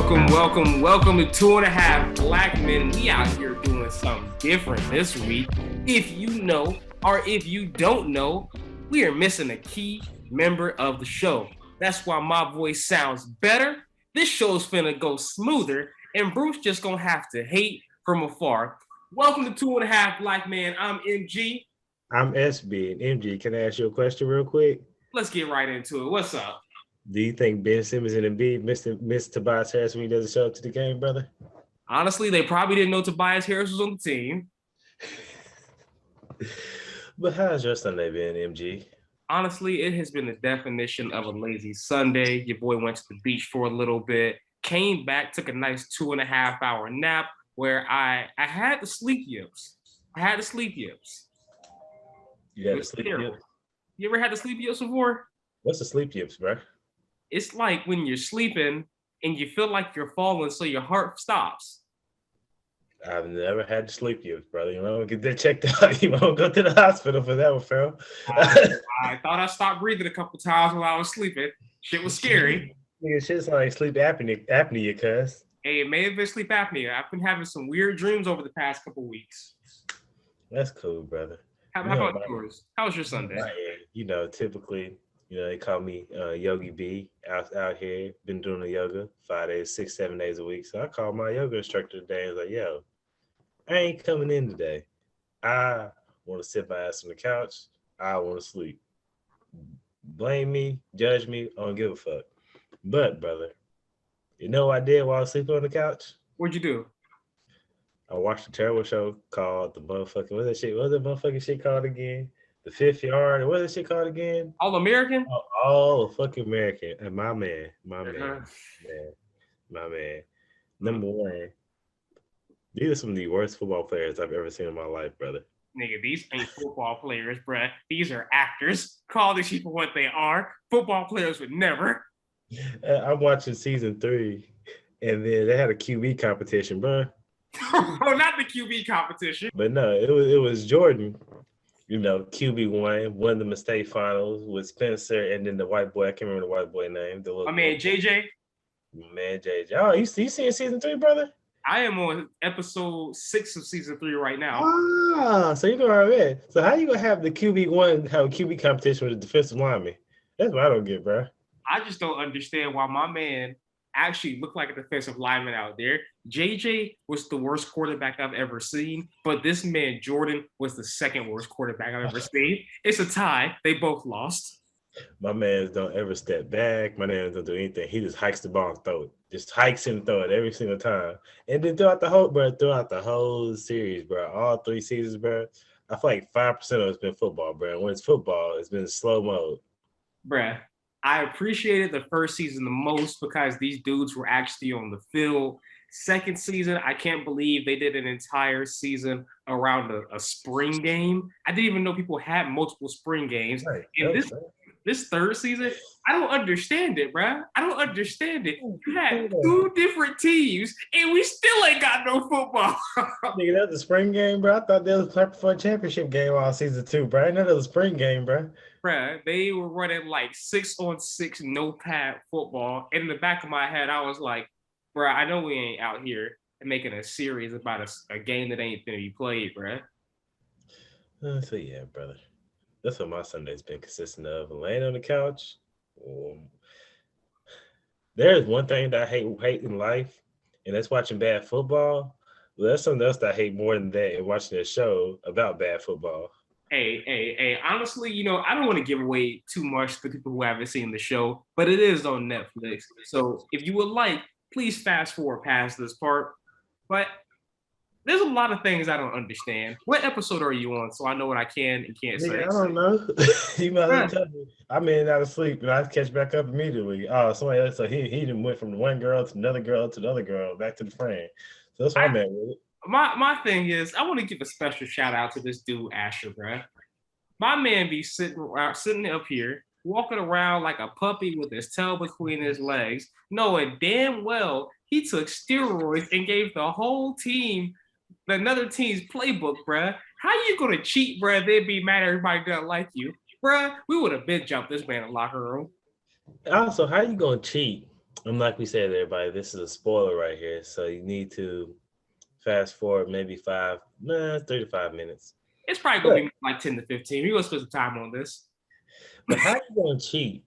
Welcome to Two and a Half Black Men. We out here doing something different this week. If you know, or if you don't know, we are missing a key member of the show. That's why my voice sounds better. This show's finna go smoother, and Bruce just gonna have to hate from afar. Welcome to Two and a Half Black Men. I'm MG. I'm SB. And MG, can I ask you a question real quick? Let's get right into it. What's up? Do you think Ben Simmons and Embiid missed Tobias Harris when he doesn't show up to the game, brother? Honestly, they probably didn't know Tobias Harris was on the team. But how's your Sunday been, MG? Honestly, it has been the definition of a lazy Sunday. Your boy went to the beach for a little bit, came back, took a nice 2.5 hour nap where I had the sleep yips. You had the sleep yips? You ever had the sleep yips before? What's the sleep yips, bro? It's like when you're sleeping and you feel like you're falling, so your heart stops. I've never had the sleep yips, brother. You want to get that checked out? You want to go to the hospital for that one, fam? I thought I stopped breathing a couple times while I was sleeping. Shit was scary. Nigga, shit's like sleep apnea, cuz. Hey, it may have been sleep apnea. I've been having some weird dreams over the past couple weeks. That's cool, brother. How about yours? How was your Sunday? You know, typically, they call me Yogi B out here. Been doing the yoga 5 days, 6, 7 days a week. So I called my yoga instructor today and was like, yo, I ain't coming in today. I want to sit my ass on the couch. I want to sleep. Blame me, judge me, I don't give a fuck. But, brother, you know what I did while I was sleeping on the couch? What'd you do? I watched a terrible show called the motherfucking, what's that motherfucking shit called again? The Fifth Yard, what's that shit called again? All American? All fucking American. And my man. Number one, these are some of the worst football players I've ever seen in my life, brother. Nigga, these ain't football players, bruh. These are actors. Call these people what they are. Football players would never. I'm watching season 3, and then they had a QB competition, bruh. Oh, not the QB competition. But no, it was Jordan. QB won the state finals with Spencer, and then the white boy. I can't remember the white boy name. My man JJ. Man JJ. Oh, you seeing season 3, brother? I am on episode 6 of season 3 right now. Ah, so you're going right. So how you gonna have the QB1 have a QB competition with a defensive lineman? That's what I don't get, bro. I just don't understand why my man actually looked like a defensive lineman out there. JJ was the worst quarterback I've ever seen, but this man Jordan was the second worst quarterback I've ever seen. It's a tie. They both lost. My man don't ever step back. My man don't do anything. He just hikes the ball and throw it. Just hikes and throw it every single time. And then throughout the whole series, bro, all 3 seasons, bro, I feel like 5% of it's been football, bro. When it's football, it's been slow mode. Bruh, I appreciated the first season the most because these dudes were actually on the field. Second season, I can't believe they did an entire season around a spring game. I didn't even know people had multiple spring games. Right. And this third season, I don't understand it, bruh. I don't understand it. You had 2 different teams, and we still ain't got no football. Nigga, that was a spring game, bro. I thought that was a for a championship game all season 2, bro. I know that was a spring game, bro. Bruh, they were running like 6-on-6 no-pad football. And in the back of my head, I was like, bruh, I know we ain't out here making a series about a game that ain't gonna be played, bruh. So yeah, brother. That's what my Sunday's been consistent of. Laying on the couch. There's one thing that I hate in life, and that's watching bad football. Well, there's something else that I hate more than that, and watching a show about bad football. Hey, honestly, I don't want to give away too much to people who haven't seen the show, but it is on Netflix. So if you would like, please fast forward past this part. But there's a lot of things I don't understand. What episode are you on? So I know what I can and can't say. I don't know. You might have to tell me. I'm in and out of sleep, and I catch back up immediately. Oh, somebody else. So he done went from one girl to another girl to another girl, back to the friend. So that's what I'm at with it. My thing is, I want to give a special shout out to this dude, Asher, bruh. My man be sitting up here, walking around like a puppy with his tail between his legs, knowing damn well he took steroids and gave the whole team another team's playbook, bruh. How you gonna cheat, bruh? They'd be mad everybody doesn't like you. Bruh, we would have been jumped this man in the locker room. Also, how you gonna cheat And like we said, everybody, this is a spoiler right here, so you need to fast forward maybe 3 to 5 minutes. It's probably gonna But be like 10 to 15. We're gonna spend some time on this. how you gonna cheat?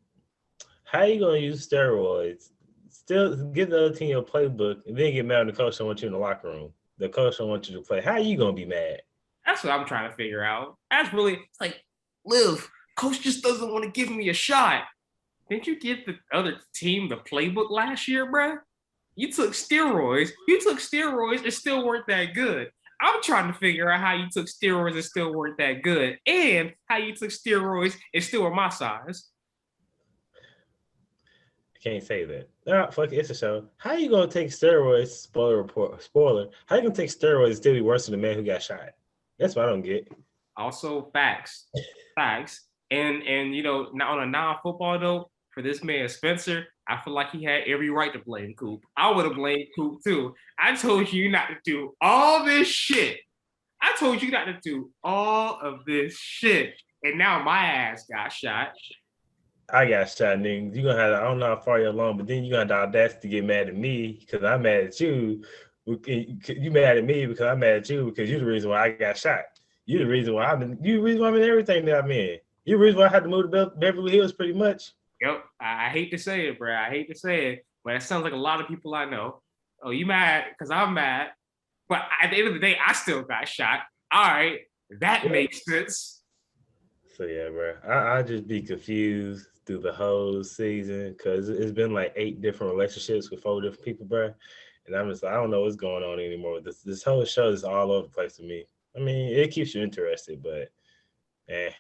How you gonna use steroids? Still get the other team your playbook, and then get mad when the coach don't want you in the locker room. The coach don't want you to play. How you gonna be mad? That's what I'm trying to figure out. That's really it's like, Liv, coach just doesn't want to give me a shot. Didn't you give the other team the playbook last year, bruh? You took steroids. You took steroids and still weren't that good. I'm trying to figure out how you took steroids and still weren't that good, and how you took steroids and still were my size. Can't say that. Nah, fuck it, it's a show. How you gonna take steroids? Spoiler report. Spoiler. How you gonna take steroids and still be worse than the man who got shot? That's what I don't get. Also, facts, facts, and now on a non-football note, for this man Spencer, I feel like he had every right to blame Coop. I would have blamed Coop too. I told you not to do all this shit. I told you not to do all of this shit, and now my ass got shot. I got shot, nigga. You gonna have I don't know how far you're along, but then you gonna have the audacity to get mad at me because I'm mad at you. You mad at me because I'm mad at you because you're the reason why I got shot. You're the reason why you the reason why I'm in everything that I'm in. You're the reason why I had to move to Beverly Hills pretty much. Yep, I hate to say it, bro. I hate to say it, but it sounds like a lot of people I know. Oh, you mad because I'm mad, but at the end of the day, I still got shot. All right, that makes sense. So yeah, bro. I just be confused through the whole season because it's been like 8 different relationships with 4 different people, bro. And I'm just I don't know what's going on anymore. This whole show is all over the place to me. I mean, it keeps you interested, but eh.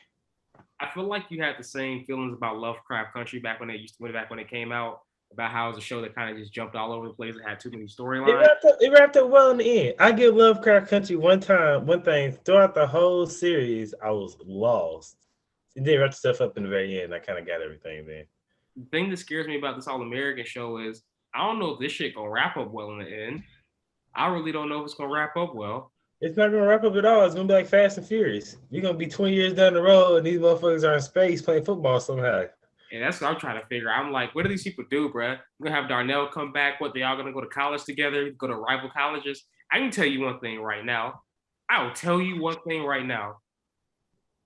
I feel like you had the same feelings about Lovecraft Country back when it came out, about how it was a show that kind of just jumped all over the place and had too many storylines. It wrapped up well in the end. I give Lovecraft Country one thing throughout the whole series, I was lost. It did wrap stuff up in the very end. I kind of got everything then. The thing that scares me about this All American show is I don't know if this shit gonna wrap up well in the end. I really don't know if it's gonna wrap up well. It's not gonna wrap up at all. It's gonna be like Fast and Furious. You're gonna be 20 years down the road, and these motherfuckers are in space playing football somehow. And that's what I'm trying to figure. I'm like, what do these people do, bro? We're gonna have Darnell come back. What, they all gonna go to college together, go to rival colleges? I can tell you one thing right now. I will tell you one thing right now.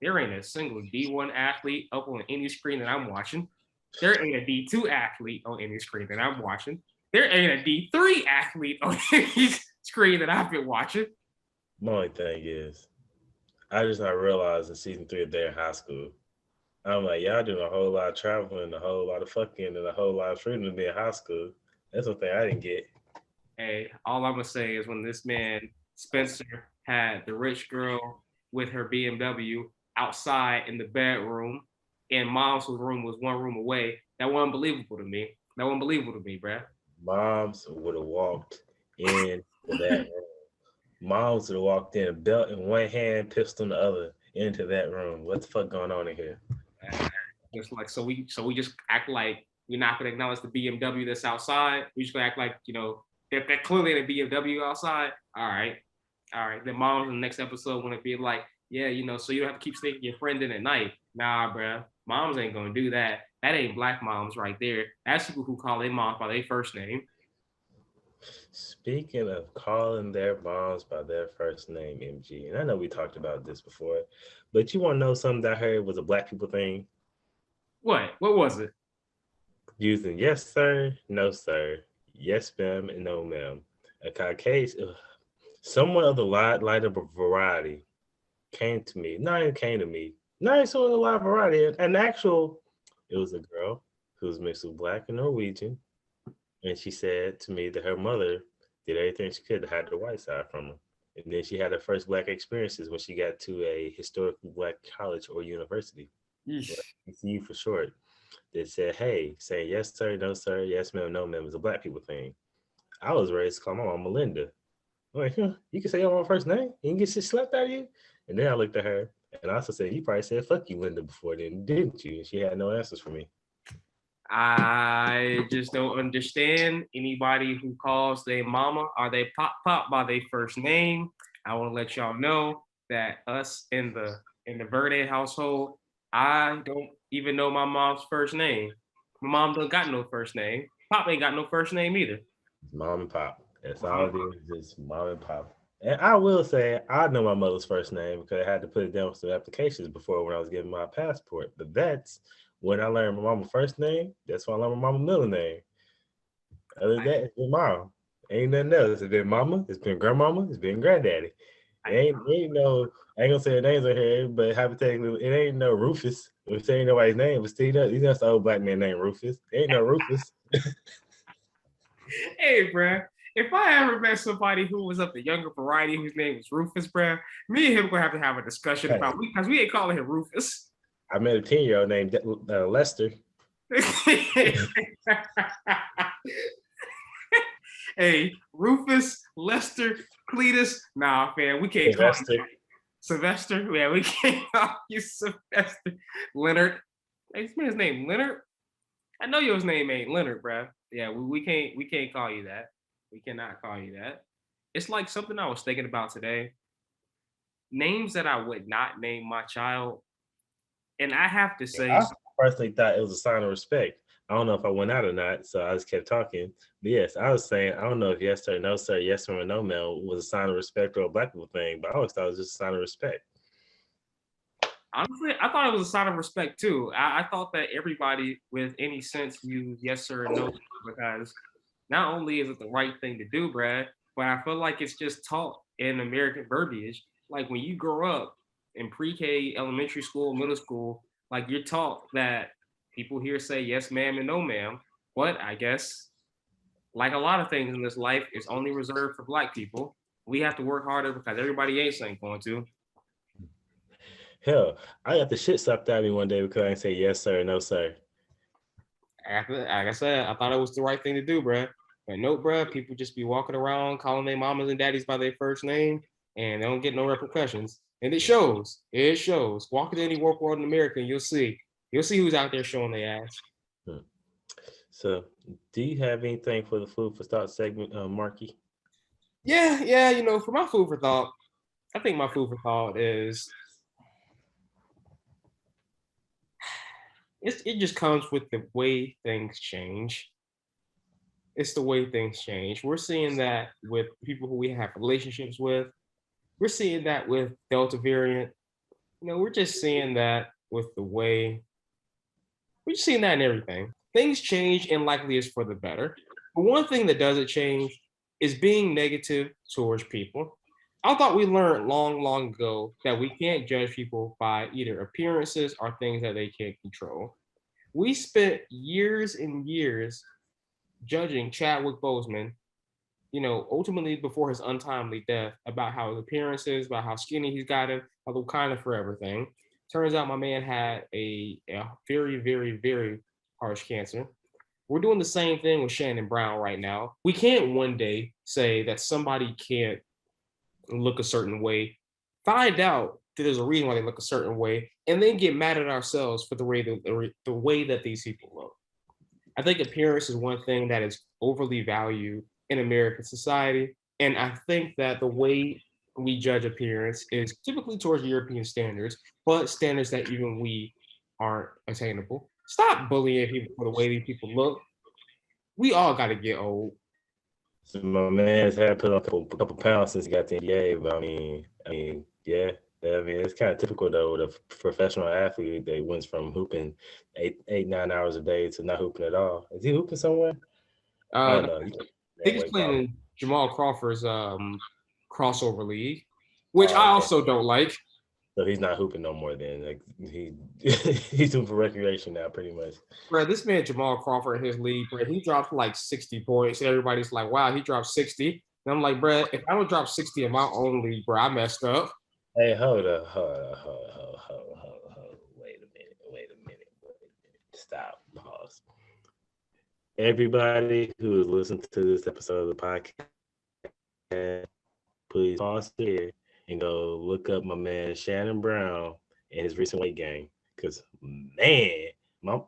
There ain't a single D1 athlete up on any screen that I'm watching. There ain't a D2 athlete on any screen that I'm watching. There ain't a D3 athlete on any screen that I've been watching. My only thing is, I just not realized in season 3 of they're in high school. I'm like, y'all doing a whole lot of traveling, a whole lot of fucking, and a whole lot of freedom to be in high school. That's one thing I didn't get. Hey, all I'm gonna say is when this man Spencer had the rich girl with her BMW outside in the bedroom, and mom's room was one room away. That wasn't believable to me. That wasn't believable to me, bruh. Moms would have walked in that room. Moms would have walked in, belt in one hand, pistol in the other, into that room. What the fuck going on in here? Just like we just act like we're not gonna acknowledge the BMW that's outside. We just gonna act like if they're clearly in a BMW outside. All right, Then mom's in the next episode gonna be like, yeah, so you don't have to keep sneaking your friend in at night. Nah, bruh. Moms ain't gonna do that. That ain't black moms right there. That's people who call their moms by their first name. Speaking of calling their moms by their first name, MG, and I know we talked about this before, but you want to know something that I heard was a black people thing? What? What was it? Using yes, sir, no, sir, yes, ma'am, and no, ma'am. A Caucasian, someone of the light of a variety came to me. Not even came to me. Not even sort of a light variety. An actual, it was a girl who was mixed with black and Norwegian. And she said to me that her mother did everything she could to hide the white side from her. And then she had her first black experiences when she got to a historically black college or university, ECU for short. That said, hey, saying yes, sir, no, sir, yes, ma'am, no, ma'am is a black people thing. I was raised to call my mom Melinda. I'm like, you can say your mom first name? You can get shit slapped out of you? And then I looked at her and I also said, you probably said fuck you, Linda, before then, didn't you? And she had no answers for me. I just don't understand anybody who calls their mama or they pop by their first name. I want to let y'all know that us in the Verde household, I don't even know my mom's first name. My mom don't got no first name. Pop ain't got no first name either. Mom and pop. That's all Mom, it is. Just mom and pop. And I will say I know my mother's first name because I had to put it down with some applications before when I was getting my passport. But that's when I learned my mama's first name. That's when I learned my mama's middle name. Other than that, it's been mom. Ain't nothing else. It's been mama. It's been grandmama. It's been granddaddy. Ain't no. I ain't gonna say the names on here, but hypothetically, it ain't no Rufus. If say ain't nobody's name, but still, you know, it's the old black man named Rufus. Ain't no Rufus. Hey, bruh, if I ever met somebody who was of the younger variety whose name was Rufus, bruh, me and him gonna have to have a discussion Hey, about because we ain't calling him Rufus. I met a 10-year-old named Lester. Hey, Rufus, Lester, Cletus. Nah, man, we can't call you Sylvester. Sylvester. Yeah, we can't call you Sylvester. Leonard. Hey, this man's name Leonard. I know your name ain't Leonard, bruh. Yeah, we can't call you that. We cannot call you that. It's like something I was thinking about today. Names that I would not name my child, and I have to say, I personally thought it was a sign of respect. I don't know if I went out or not, so I just kept talking. But yes, I was saying I don't know if yes sir, no sir, yes or no ma'am was a sign of respect or a black people thing, but I always thought it was just a sign of respect. honestly, I thought it was a sign of respect too. I thought that everybody with any sense used yes sir or no because not only is it the right thing to do, Brad, but I feel like it's just taught in American verbiage. Like when you grow up in pre-K, elementary school, middle school, like you're taught that people here say yes, ma'am, and no, ma'am. But I guess, like a lot of things in this life, it's only reserved for black people. We have to work harder because everybody else ain't going to. Hell, I got the shit slapped out of me one day because I didn't say yes sir, no sir. After, like I said, I thought it was the right thing to do, bruh. But nope, bruh. People just be walking around calling their mamas and daddies by their first name, and they don't get no repercussions. And it shows. It shows. Walk into any work world in America, and you'll see. You'll see who's out there showing their ass. Hmm. So, do you have anything for the food for thought segment, Marky? Yeah, yeah. You know, for my food for thought, I think my food for thought is it just comes with the way things change. It's the way things change. We're seeing that with people who we have relationships with. We're seeing that with Delta variant. You know, we're just seeing that with the way we're just seeing that in everything. Things change and likely is for the better. But one thing that doesn't change is being negative towards people. I thought we learned long, long ago that we can't judge people by either appearances or things that they can't control. We spent years and years judging Chadwick Boseman, you know, ultimately before his untimely death, about how his appearance is, about how skinny he's gotten, about the Wakanda Forever thing. Turns out my man had a very, very, very harsh cancer. We're doing the same thing with Shannon Brown right now. We can't one day say that somebody can't look a certain way, find out that there's a reason why they look a certain way, and then get mad at ourselves for the way that these people look. I think appearance is one thing that is overly valued in American society. And I think that the way we judge appearance is typically towards European standards, but standards that even we aren't attainable. Stop bullying people for the way these people look. We all got to get old. So my man's had put on a couple pounds since he got to the NBA, but yeah. I mean, it's kind of typical though with a professional athlete that went from hooping 9 hours a day to not hooping at all. Is he hooping somewhere? I don't I know. think That he's way playing probably. in Jamal Crawford's crossover league, which I Oh, okay. also don't like. So he's not hooping no more. Then like he's doing for recreation now, pretty much. Bro, this man Jamal Crawford in his league, bro, he dropped like 60 points. And everybody's like, wow, he dropped 60. And I'm like, bro, if I don't drop 60 in my own league, bro, I messed up. Hey, hold up. Wait a minute. Stop. Pause. Everybody who is listening to this episode of the podcast, please pause here and go look up my man Shannon Brown and his recent weight gain. Because man, my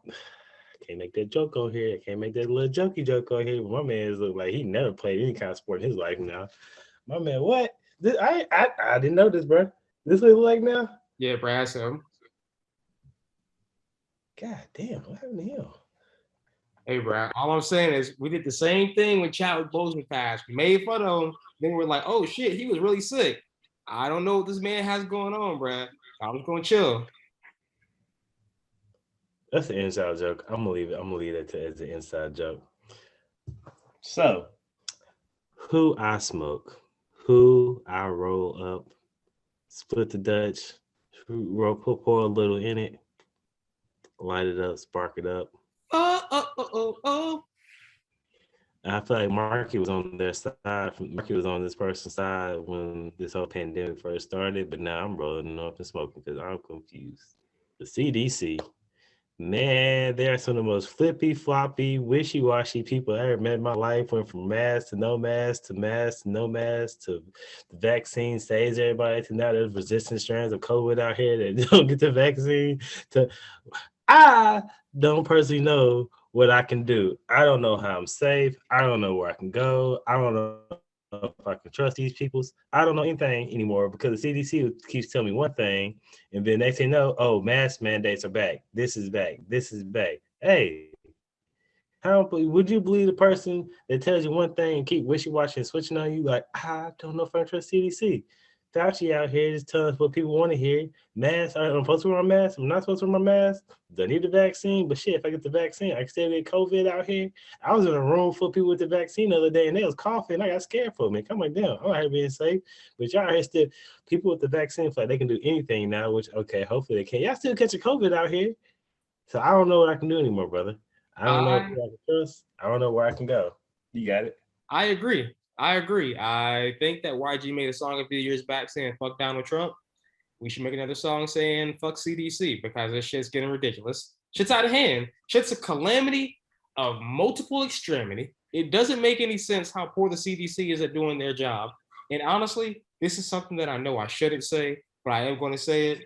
can't make that joke on here. I can't make that little jokey joke on here. But my man look like he never played any kind of sport in his life now. My man, what? I didn't know this, bro. This what he look like now? Yeah, bro, that's him. God damn, what happened to him? Hey, bro. All I'm saying is we did the same thing when Chadwick Boseman passed. We made fun of him. Then we're like, oh shit, he was really sick. I don't know what this man has going on, bro. I was going to chill. That's an inside joke. I'm gonna leave it. I'm gonna leave that as an inside joke. So, who I smoke, who I roll up, split the Dutch, roll, pour a little in it, light it up, spark it up. Oh, oh, oh, oh, oh. I feel like Marky was on their side. Marky was on this person's side when this whole pandemic first started, but now I'm rolling up and smoking because I'm confused. The CDC, man, they are some of the most flippy, floppy, wishy-washy people I ever met in my life. Went from mask to no mask to mask to no mask to the vaccine saves everybody to now there's resistant strands of COVID out here that don't get the vaccine. To I don't personally know what I can do. I don't know how I'm safe. I don't know where I can go. I don't know if I can trust these peoples. I don't know anything anymore because the CDC keeps telling me one thing, and then next thing you know, oh, mask mandates are back. This is back. This is back. Hey, how would you believe the person that tells you one thing and keep wishy-washy and switching on you? Like, I don't know if I trust CDC. Fauci out here just telling us what people want to hear. Masks, I'm supposed to wear my mask. I'm not supposed to wear my mask. Do I need the vaccine? But shit, if I get the vaccine, I can still get COVID out here. I was in a room full of people with the vaccine the other day, and they was coughing. I got scared for me. I'm like, damn, I'm out here being safe. But y'all here still, people with the vaccine feel like they can do anything now, which, okay, hopefully they can. Y'all still catching COVID out here. So I don't know what I can do anymore, brother. I don't know I who I can trust. I don't know where I can go. You got it. I agree. I agree. I think that YG made a song a few years back saying "fuck Donald Trump." We should make another song saying "fuck CDC" because this shit's getting ridiculous. Shit's out of hand. Shit's a calamity of multiple extremity. It doesn't make any sense how poor the CDC is at doing their job. And honestly, this is something that I know I shouldn't say, but I am going to say it.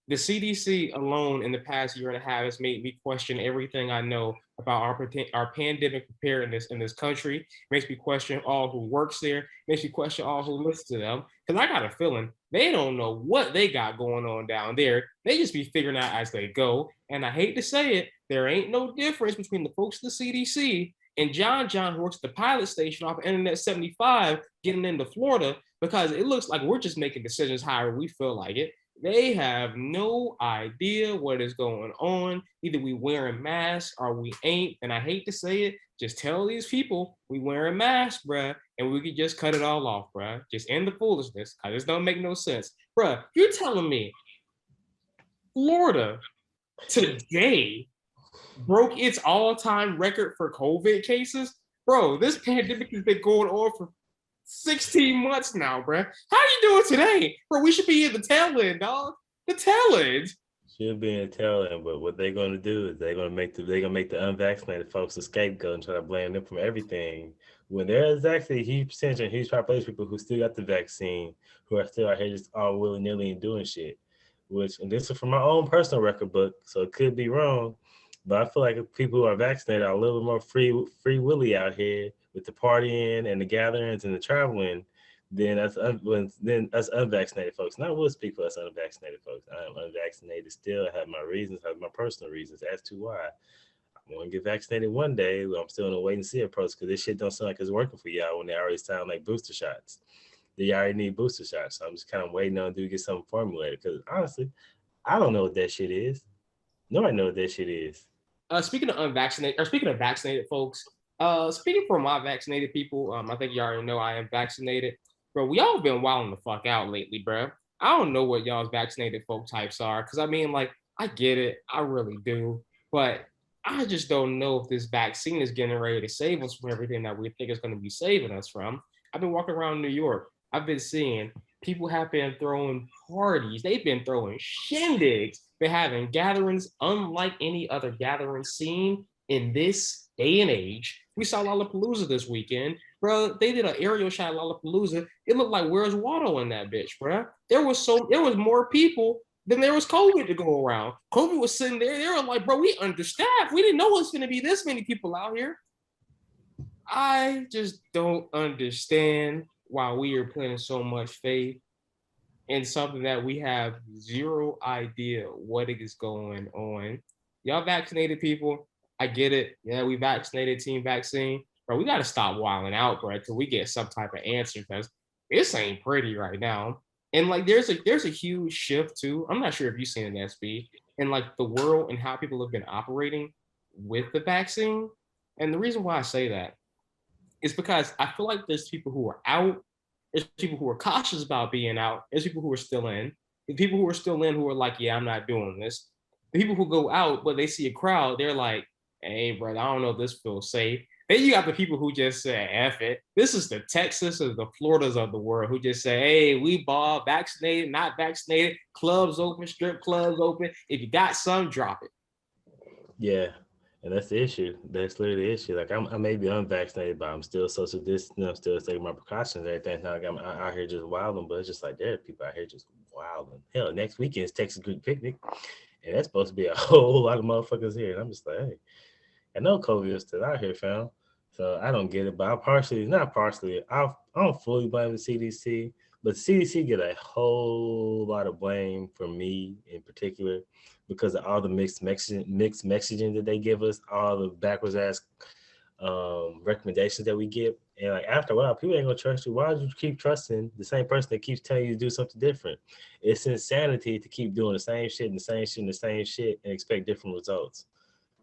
The CDC alone in the past year and a half has made me question everything I know about our pandemic preparedness in this country. It makes me question all who works there. It makes me question all who listens to them. Because I got a feeling they don't know what they got going on down there. They just be figuring out as they go. And I hate to say it, there ain't no difference between the folks at the CDC and John, who works at the pilot station off of Internet 75, getting into Florida, because it looks like we're just making decisions however we feel like it. They have no idea what is going on. Either we wearing masks or we ain't. And I hate to say it, just tell these people we wearing masks, bruh, and we could just cut it all off, bruh. Just end the foolishness. Cause this don't make no sense. Bruh, you're telling me Florida today broke its all-time record for COVID cases? Bro, this pandemic has been going on for 16 months now, bro. How you doing today? Bro, we should be in the tail end, dog. The tail end. Should be in tail end, but what they're gonna do is they're gonna make the unvaccinated folks a scapegoat and try to blame them from everything. When there's actually a huge percentage and huge population of people who still got the vaccine, who are still out here just all willy nilly and doing shit. Which, and this is from my own personal record book, so it could be wrong, but I feel like if people who are vaccinated are a little bit more free willy out here with the partying and the gatherings and the traveling then us unvaccinated folks. And I will speak for us unvaccinated folks. I am unvaccinated still. I have my reasons, I have my personal reasons as to why. I'm going to get vaccinated one day. I'm still in a wait and see approach because this shit don't sound like it's working for y'all when they already sound like booster shots. They already need booster shots. So I'm just kind of waiting on to get something formulated because honestly, I don't know what that shit is. Nobody know what that shit is. Speaking of unvaccinated, or speaking of vaccinated folks, speaking for my vaccinated people, I think you already know I am vaccinated. Bro, we all been wilding the fuck out lately, bro. I don't know what y'all's vaccinated folk types are, because I mean, like, I get it, I really do, but I just don't know if this vaccine is getting ready to save us from everything that we think is going to be saving us from. I've been walking around New York. I've been seeing people have been throwing parties. They've been throwing shindigs. Been having gatherings unlike any other gathering seen in this day and age. We saw Lollapalooza this weekend, bro. They did an aerial shot of Lollapalooza. It looked like where's Waldo in that bitch, bro. There was more people than there was COVID to go around. COVID was sitting there. They were like, bro, we understaffed. We didn't know it was going to be this many people out here. I just don't understand why we are putting so much faith in something that we have zero idea what is going on. Y'all vaccinated people, I get it. Yeah, we vaccinated, team vaccine. Bro, we got to stop wilding out, bro, until we get some type of answer because this ain't pretty right now. And like, there's a huge shift too. I'm not sure if you've seen it, SB, in like the world and how people have been operating with the vaccine. And the reason why I say that is because I feel like there's people who are out, there's people who are cautious about being out, there's people who are still in, the people who are still in who are like, yeah, I'm not doing this. The people who go out, but they see a crowd, they're like, hey, brother, I don't know if this feels safe. Then you got the people who just say, F it. This is the Texas or the Floridas of the world who just say, hey, we ball, vaccinated, not vaccinated, clubs open, strip clubs open. If you got some, drop it. Yeah, and that's the issue. That's literally the issue. Like I may be unvaccinated, but I'm still social distancing. I'm still taking my precautions. Everything. It's not like I'm out here just wilding, but it's just like there are people out here just wilding. Hell, next weekend is Texas Greek picnic, and that's supposed to be a whole lot of motherfuckers here. And I'm just like, hey, I know COVID is still out here, fam. So I don't get it, but I partially, not partially, I don't fully blame the CDC, but the CDC get a whole lot of blame for me in particular because of all the mixed messaging that they give us, all the backwards ass recommendations that we get. And like after a while, people ain't gonna trust you. Why would you keep trusting the same person that keeps telling you to do something different? It's insanity to keep doing the same shit and the same shit and the same shit and expect different results.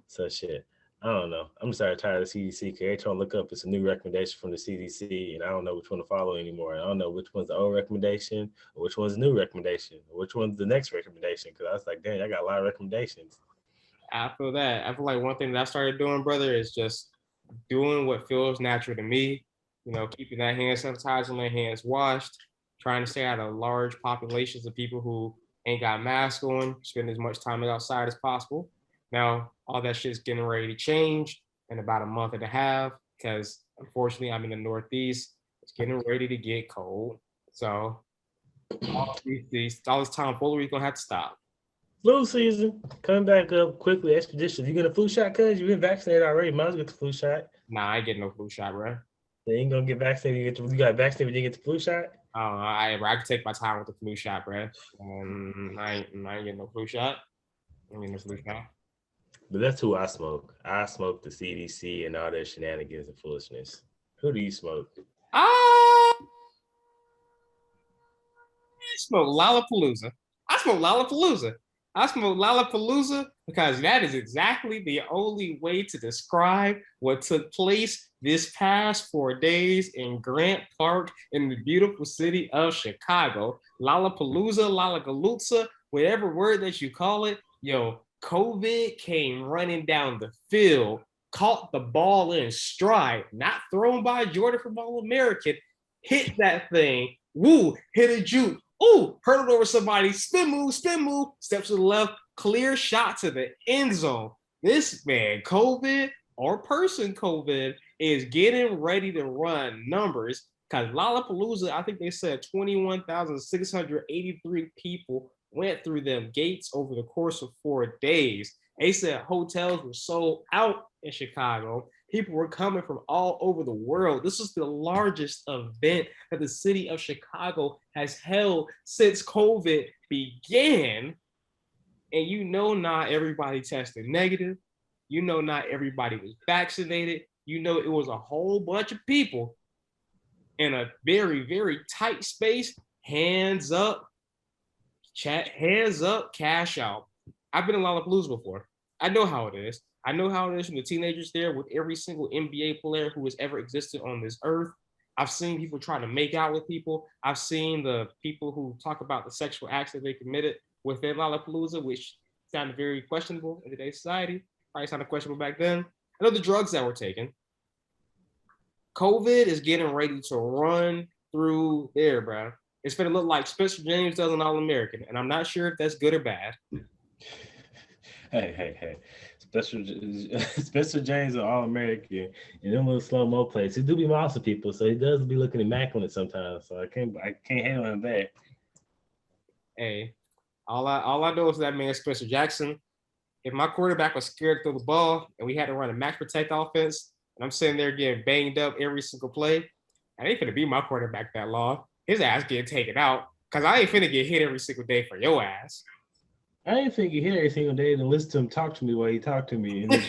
So shit. I don't know. I'm sorry, tired of the CDC because every time I look up, it's a new recommendation from the CDC, and I don't know which one to follow anymore. I don't know which one's the old recommendation or which one's the new recommendation or which one's the next recommendation. Because I was like, dang, I got a lot of recommendations. I feel that. I feel like one thing that I started doing, brother, is just doing what feels natural to me. You know, keeping that hand sanitizer, my hands washed, trying to stay out of large populations of people who ain't got masks on, spend as much time outside as possible. Now, all that shit's getting ready to change in about a month and a half because unfortunately I'm in the Northeast. It's getting ready to get cold. So all this tomfoolery is gonna have to stop. Flu season coming back up quickly, expeditious. You get a flu shot, cuz you've been vaccinated already. Might as well get the flu shot. Nah, I ain't getting no flu shot, bro. They ain't gonna get vaccinated. You got vaccinated, but you get the flu shot. I can take my time with the flu shot, bro. I ain't getting no flu shot. I ain't getting no flu shot. But that's who I smoke. I smoke the CDC and all their shenanigans and foolishness. Who do you smoke? I smoke Lollapalooza. I smoke Lollapalooza. I smoke Lollapalooza because that is exactly the only way to describe what took place this past 4 days in Grant Park in the beautiful city of Chicago. Lollapalooza, Lollapalooza, whatever word that you call it, yo, COVID came running down the field, caught the ball in stride, not thrown by Jordan from All American, hit that thing, woo, hit a juke, ooh, hurdled over somebody, spin move, steps to the left, clear shot to the end zone. This man, COVID or person COVID, is getting ready to run numbers because Lollapalooza, I think they said 21,683 people went through them gates over the course of 4 days. They said hotels were sold out in Chicago. People were coming from all over the world. This is the largest event that the city of Chicago has held since COVID began. And you know, not everybody tested negative. You know, not everybody was vaccinated. You know, it was a whole bunch of people in a very, very tight space. Hands up, chat, hands up, cash out. I've been in Lollapalooza before. I know how it is. I know how it is from the teenagers there with every single NBA player who has ever existed on this earth. I've seen people try to make out with people. I've seen the people who talk about the sexual acts that they committed within Lollapalooza, which sounded very questionable in today's society. Probably sounded questionable back then. I know the drugs that were taken. COVID is getting ready to run through there, bro. It's going to look like Spencer James does an All-American, and I'm not sure if that's good or bad. Hey. Spencer James an All-American and them little slow-mo plays. He do be mousing people, so he does be looking immaculate sometimes. So I can't handle him that. Hey, all I know is that man Spencer Jackson. If my quarterback was scared to throw the ball and we had to run a max protect offense, and I'm sitting there getting banged up every single play, I ain't finna be my quarterback that long. His ass getting taken out because I ain't finna get hit every single day for your ass. I didn't think you hear every single day to listen to him talk to me while he talked to me. And then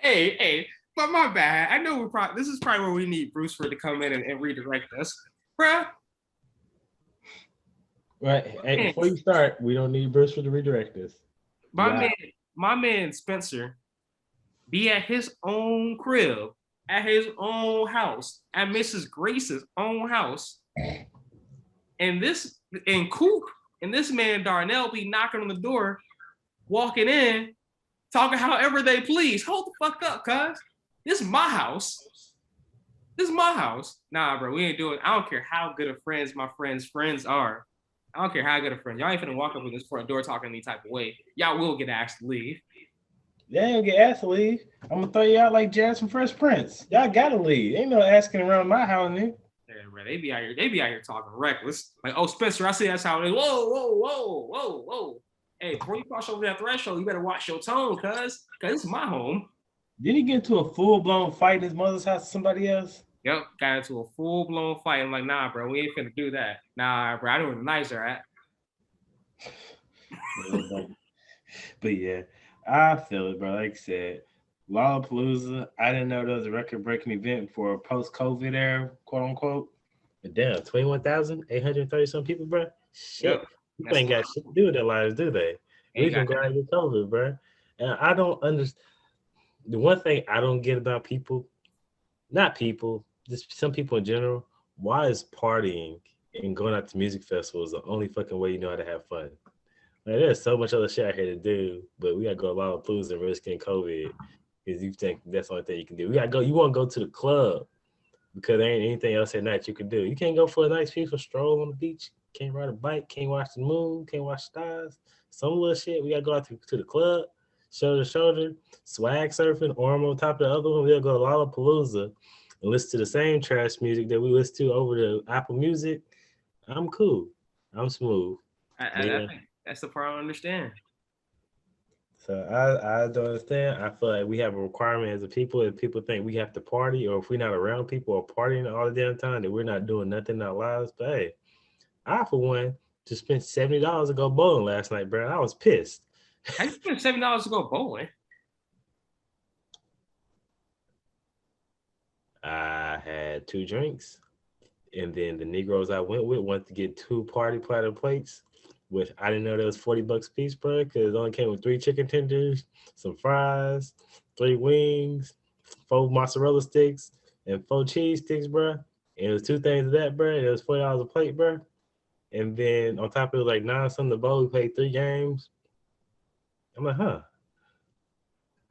hey, but my bad. I know this is probably where we need Bruce for to come in and redirect us, bruh. Right. Hey, before you start, we don't need Bruce for to redirect us. My man Spencer be at his own crib, at his own house, at Mrs. Grace's own house. And Coop and this man Darnell be knocking on the door, walking in, talking however they please. Hold the fuck up, cuz. This is my house. This is my house. Nah, bro, we ain't doing. I don't care how good of friends my friends' friends are. I don't care how good of friends. Y'all ain't finna walk up in this front door talking any type of way. Y'all will get asked to leave. Yeah, you'll get asked to leave. I'm gonna throw you out like Jazz from Fresh Prince. Y'all gotta leave. Ain't no asking around my house, nigga. Yeah, bro, they be out here talking reckless. Like, oh, Spencer, I see that's how it is. Whoa. Hey, before you cross over that threshold, you better watch your tone, cuz it's my home. Did he get into a full-blown fight in his mother's house with somebody else? Yep, got into a full-blown fight. I'm like, nah, bro, we ain't finna do that. Nah, bro, I know where the knives are at. But yeah, I feel it, bro. Like I said, Lollapalooza, I didn't know there was a record-breaking event for a post-COVID era, quote-unquote. But damn, 21,830 some people, bro. Shit. Yep. People ain't got shit to do with their lives, do they? We can go out and get COVID, bro. And I don't understand. The one thing I don't get about people, not people, just some people in general, why is partying and going out to music festivals the only fucking way you know how to have fun? Like, there's so much other shit out here to do, but we gotta go a lot of Lollapalooza and risk getting COVID because you think that's the only thing you can do. You want to go to the club because there ain't anything else at night you can do. You can't go for a nice peaceful stroll on the beach. Can't ride a bike. Can't watch the moon. Can't watch stars. Some little shit. We gotta go out to the club, shoulder to shoulder, swag surfing, arm on top of the other one. We'll go to Lollapalooza and listen to the same trash music that we listen to over the Apple Music. I'm cool. I'm smooth. I think that's the part I don't understand. So I don't understand. I feel like we have a requirement as a people. If people think we have to party, or if we're not around people or partying all the damn time, that we're not doing nothing in our lives. But hey, I for one just spent $70 to go bowling last night, bro. I was pissed. How you spend $7 to go bowling? I had 2 drinks, and then the Negroes I went with wanted to get 2 party platter plates. With I didn't know there was $40 a piece, bro, because it only came with 3 chicken tenders, some fries, 3 wings, 4 mozzarella sticks, and 4 cheese sticks, bro. And it was 2 things of that, bro. It was $40 a plate, bro. And then on top of it, like 9 something the bowl. We played 3 games. I'm like, huh?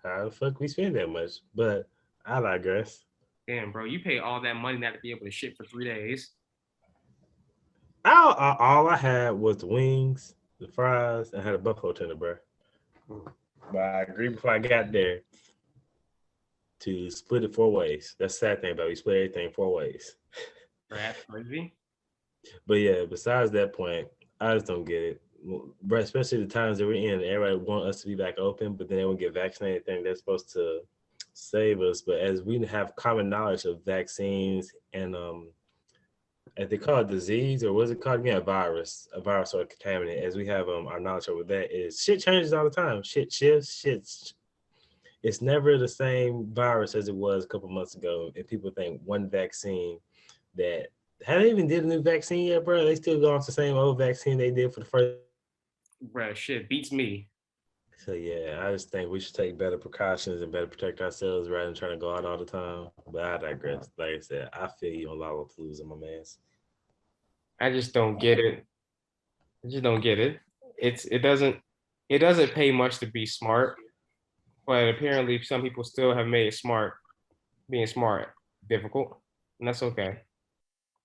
How the fuck we spend that much? But I digress. Damn, bro, you pay all that money not to be able to shit for 3 days. All I had was the wings, the fries, and I had a buffalo tender, bro. But I agreed before I got there to split it 4 ways. That's the sad thing about it. We split everything 4 ways. That's crazy. But yeah, besides that point, I just don't get it. But especially the times that we're in, everybody want us to be back open, but then they won't get vaccinated. Think they're supposed to save us. But as we have common knowledge of vaccines and as they call it disease, or what's it called again? A virus or a contaminant. As we have our knowledge over that, is shit changes all the time. Shit shifts. It's never the same virus as it was a couple months ago. And people think one vaccine that haven't even did a new vaccine yet, bro. They still go off the same old vaccine they did for the first. Bro, shit beats me. So yeah, I just think we should take better precautions and better protect ourselves rather than trying to go out all the time. But I digress. Like I said, I feel you on Lollapalooza, my man. I just don't get it. It doesn't pay much to be smart, but apparently some people still have made being smart difficult, and that's okay.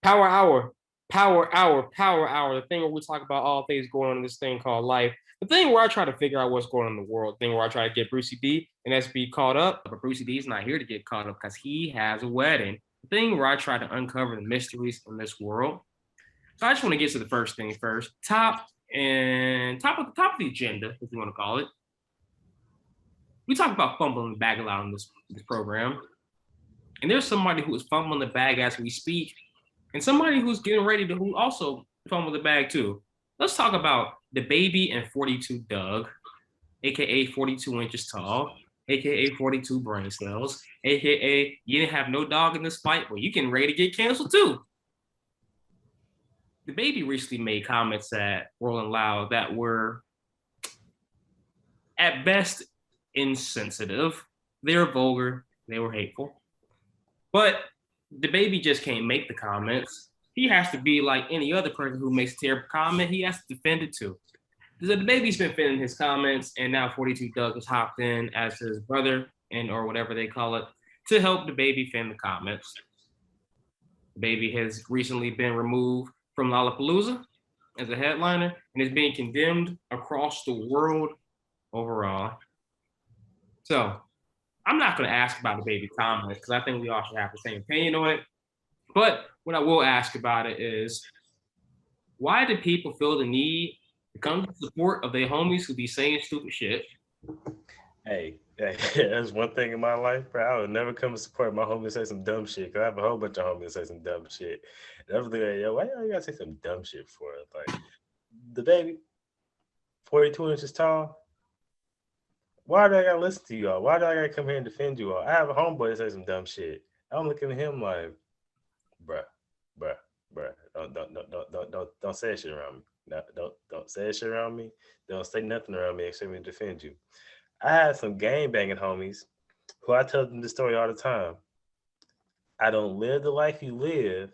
Power hour. The thing where we talk about all things going on in this thing called life. The thing where I try to figure out what's going on in the world. The thing where I try to get Brucey D and SB caught up, but Brucey D is not here to get caught up because he has a wedding. The thing where I try to uncover the mysteries in this world. So I just want to get to the first thing first. Top of the agenda, if you want to call it. We talk about fumbling the bag a lot on this program. And there's somebody who is fumbling the bag as we speak, and somebody who's getting ready to who also fumble the bag too. Let's talk about the baby and 42 Doug, aka 42 inches tall, aka 42 brain cells, aka you didn't have no dog in this fight, but you getting ready to get canceled too. The baby recently made comments at Rolling Loud that were at best insensitive. They were vulgar, they were hateful. But the baby just can't make the comments. He has to be like any other person who makes a terrible comment. He has to defend it too. So the baby's been defending his comments, and now 42 Doug has hopped in as his brother and or whatever they call it to help the baby defend the comments. The baby has recently been removed from Lollapalooza as a headliner and is being condemned across the world overall. So I'm not going to ask about the baby comments because I think we all should have the same opinion on it. But what I will ask about it is, why do people feel the need to come to support of their homies who be saying stupid shit? Hey, that's one thing in my life, bro. I would never come to support my homie say some dumb shit. Cause I have a whole bunch of homies say some dumb shit. And I'm like, yo, why y'all gotta say some dumb shit for? Like, the baby, 42 inches tall. Why do I gotta listen to y'all? Why do I gotta come here and defend you all? I have a homeboy that say some dumb shit. I'm looking at him like, bruh, bruh, bruh. Don't say that shit around me. No, don't say that shit around me. Don't say nothing around me except me to defend you. I had some gang banging homies who I tell them this story all the time. I don't live the life you live.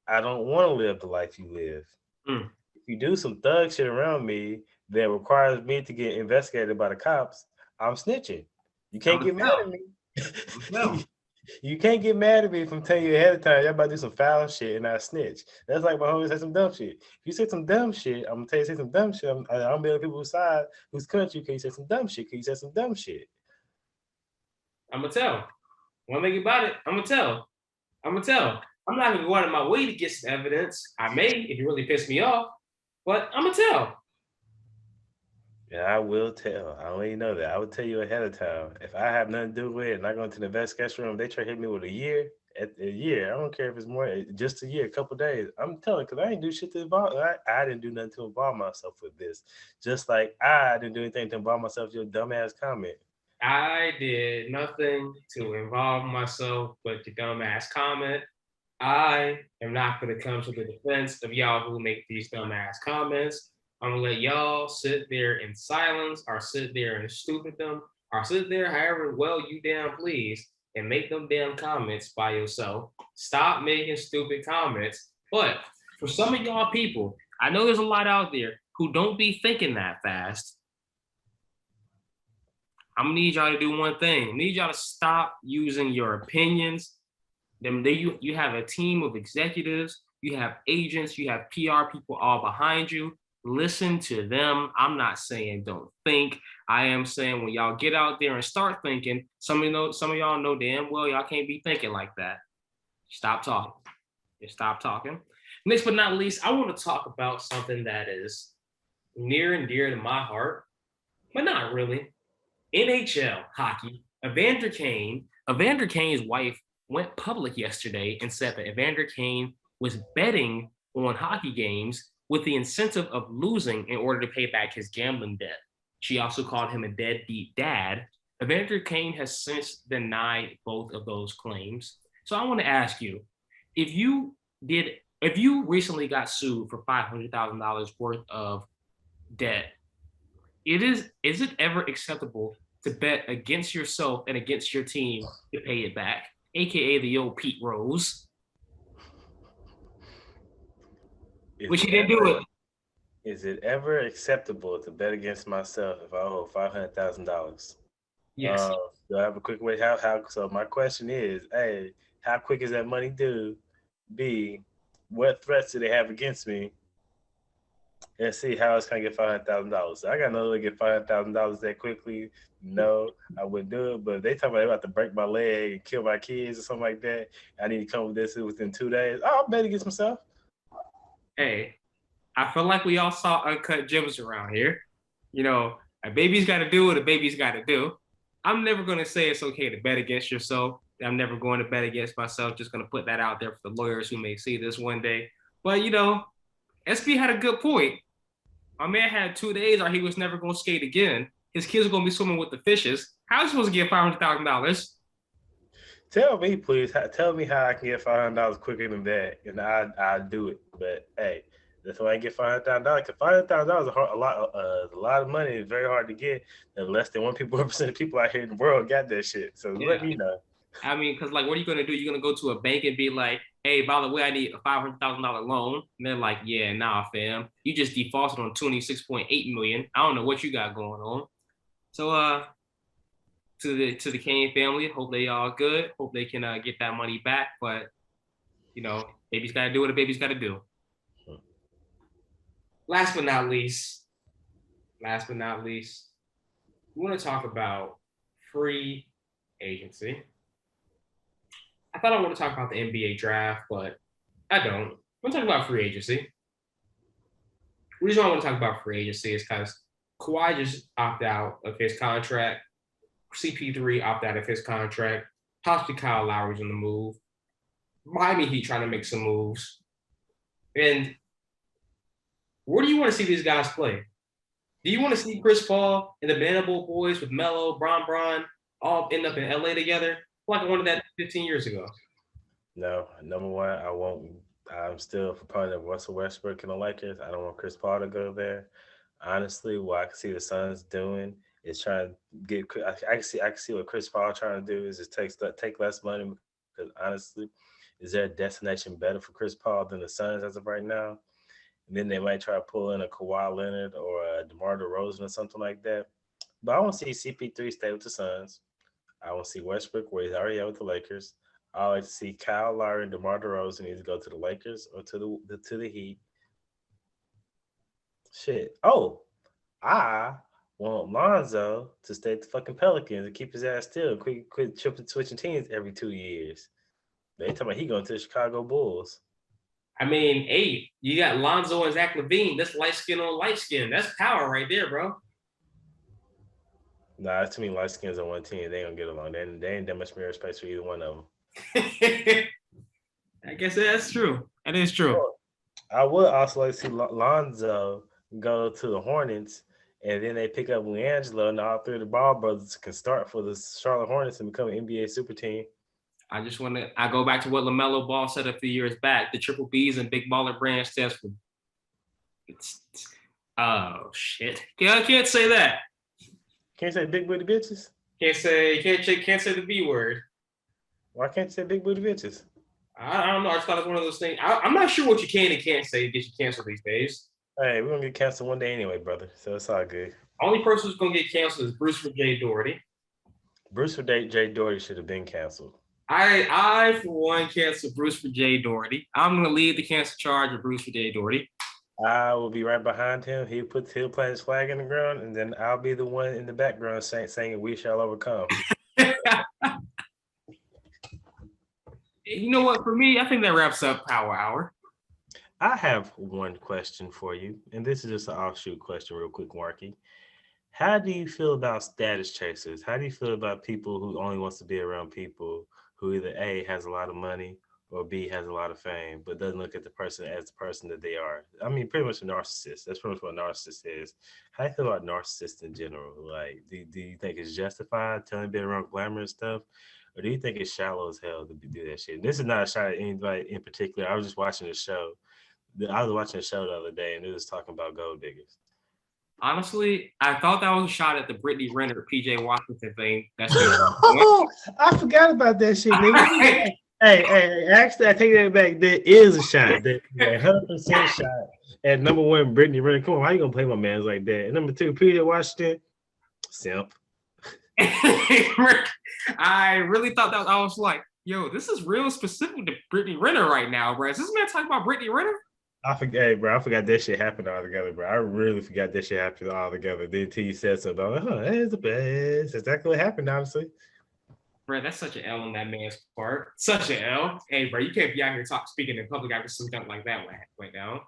I don't want to live the life you live. Mm. If you do some thug shit around me that requires me to get investigated by the cops, I'm snitching. You can't get mad at me. You can't get mad at me if I'm telling you ahead of time, y'all about to do some foul shit and I snitch. That's like my homie say some dumb shit. If you say some dumb shit, I'm gonna tell you say some dumb shit. I'm gonna be on people's side whose country. Can you say some dumb shit? Can you say some dumb shit? I'm gonna tell. One thing about it, I'm gonna tell. I'm gonna tell. I'm not gonna go out of my way to get some evidence. I may if you really piss me off, but I'm gonna tell. Yeah, I will tell. I don't even know that. I would tell you ahead of time. If I have nothing to do with it and I go into the investigation room, they try to hit me with a year. At a year, I don't care if it's more, just a year, a couple days. I'm telling, because I ain't do shit to involve. I didn't do nothing to involve myself with this. Just like I didn't do anything to involve myself with your dumbass comment. I did nothing to involve myself with the dumbass comment. I am not going to come to the defense of y'all who make these dumbass comments. I'm going to let y'all sit there in silence or sit there in stupiddom or sit there however well you damn please and make them damn comments by yourself. Stop making stupid comments. But for some of y'all people, I know there's a lot out there who don't be thinking that fast. I'm gonna need y'all to do one thing. I need y'all to stop using your opinions. You have a team of executives, you have agents, you have PR people all behind you. Listen to them. I'm not saying don't think. I am saying when y'all get out there and start thinking, some of y'all know damn well y'all can't be thinking like that. Stop talking. Just stop talking. Next but not least, I want to talk about something that is near and dear to my heart, but not really. NHL hockey. Evander Kane's wife went public yesterday and said that Evander Kane was betting on hockey games with the incentive of losing in order to pay back his gambling debt. She also called him a deadbeat dad. Evander Kane has since denied both of those claims. So I want to ask you, if you recently got sued for $500,000 worth of debt, is it ever acceptable to bet against yourself and against your team to pay it back, aka the old Pete Rose? Which he didn't do it. Is it ever acceptable to bet against myself if I owe $500,000? Yes. Do I have a quick way? How? So my question is, A, how quick is that money due? B, what threats do they have against me? And C, how else can I get $500,000? I got no way to get $500,000 that quickly. No, I wouldn't do it. But if they talk about to break my leg and kill my kids or something like that, I need to come with this within 2 days. I'll bet against myself. Hey, I feel like we all saw uncut gems around here. You know, a baby's got to do what a baby's got to do. I'm never going to say it's okay to bet against yourself. I'm never going to bet against myself. Just going to put that out there for the lawyers who may see this one day. But, SB had a good point. My man had 2 days or he was never going to skate again. His kids are going to be swimming with the fishes. How are you supposed to get $500,000? Tell me, please. Tell me how I can get $500 quicker than that, and I do it. But hey, that's why I get $500,000. Because $500,000 is a lot of money. It's very hard to get, and less than 1% of people out here in the world got that shit. So Yeah. let me know. I mean, because like, what are you gonna do? You're gonna go to a bank and be like, "Hey, by the way, I need a $500,000 loan." And they're like, "Yeah, nah, fam, you just defaulted on 26.8 million. I don't know what you got going on." So, to the Kane family, hope they all good. Hope they can get that money back. But baby's got to do what a baby's got to do. Last but not least, we want to talk about free agency. I thought I want to talk about the NBA draft, but I don't. I want to talk about free agency. The reason why I want to talk about free agency is because Kawhi just opted out of his contract. CP3 opted out of his contract. Possibly Kyle Lowry's on the move. Miami Heat trying to make some moves. And where do you want to see these guys play? Do you want to see Chris Paul and the Banana Boat Boys with Melo, Bron, all end up in LA together? Like I wanted that 15 years ago. No, number one, I won't. I'm still a proponent of Russell Westbrook and the Lakers. I don't want Chris Paul to go there. Honestly, what I can see the Suns doing is trying to get. I can see what Chris Paul trying to do is just take less money because honestly, is there a destination better for Chris Paul than the Suns as of right now? And then they might try to pull in a Kawhi Leonard or a DeMar DeRozan or something like that. But I want to see CP3 stay with the Suns. I want to see Westbrook where he's already at with the Lakers. I like to see Kyle Lowry and DeMar DeRozan either go to the Lakers or to the Heat. Shit. Oh, I want Lonzo to stay at the fucking Pelicans and keep his ass still. Quit switching teams every 2 years. They talking about he going to the Chicago Bulls. I mean, hey, you got Lonzo and Zach LaVine. That's light skin on light skin. That's power right there, bro. Nah, that's too many light skins on one team. They don't get along. They ain't that much mirror space for either one of them. I guess that's true. That is true. I would also like to see Lonzo go to the Hornets, and then they pick up LiAngelo, and all three of the Ball brothers can start for the Charlotte Hornets and become an NBA super team. I go back to what LaMelo Ball said a few years back. The triple B's and big baller brand stands for. Oh shit! I can't say that. Can't say big booty bitches. Can't say the B word. Why can't you say big booty bitches? I don't know. I just thought it was one of those things. I'm not sure what you can and can't say to get you canceled these days. Hey, we're gonna get canceled one day anyway, brother. So it's all good. Only person who's gonna get canceled is Bruce for Jay Doherty. Bruce for Jay Doherty should have been canceled. I for one cancel Bruce for Jay Doherty. I'm gonna lead the cancel charge of Bruce for Jay Doherty. I will be right behind him. He'll plant his flag in the ground, and then I'll be the one in the background saying "We shall overcome." You know what? For me, I think that wraps up Power Hour. I have one question for you, and this is just an offshoot question, real quick, Marky. How do you feel about status chasers? How do you feel about people who only wants to be around people who either A, has a lot of money, or B, has a lot of fame, but doesn't look at the person as the person that they are? I mean, pretty much a narcissist. That's pretty much what a narcissist is. How do you feel about narcissists in general? Like, do you think it's justified telling being around glamorous stuff? Or do you think it's shallow as hell to do that shit? This is not a shot at anybody in particular. I was just watching a show. I was watching a show the other day, and it was talking about gold diggers. Honestly, I thought that was a shot at the Brittany Renner, PJ Washington thing. That's I forgot about that shit, nigga. Hey, actually, I take that back. There is a shot. That 100% shot at number one, Brittany Renner. Come on, how you gonna play my man's like that? And number two, PJ Washington, simp. I really thought that I was like, yo, this is real specific to Brittany Renner right now, bro. Is this man talking about Brittany Renner? I forgot that shit happened all together, bro. I really forgot that shit happened all together. Then T said something about, that's the best. That's exactly what happened, honestly. Bro, that's such an L on that man's part. Such an L. Hey, bro, you can't be out here speaking in public after something like that went down.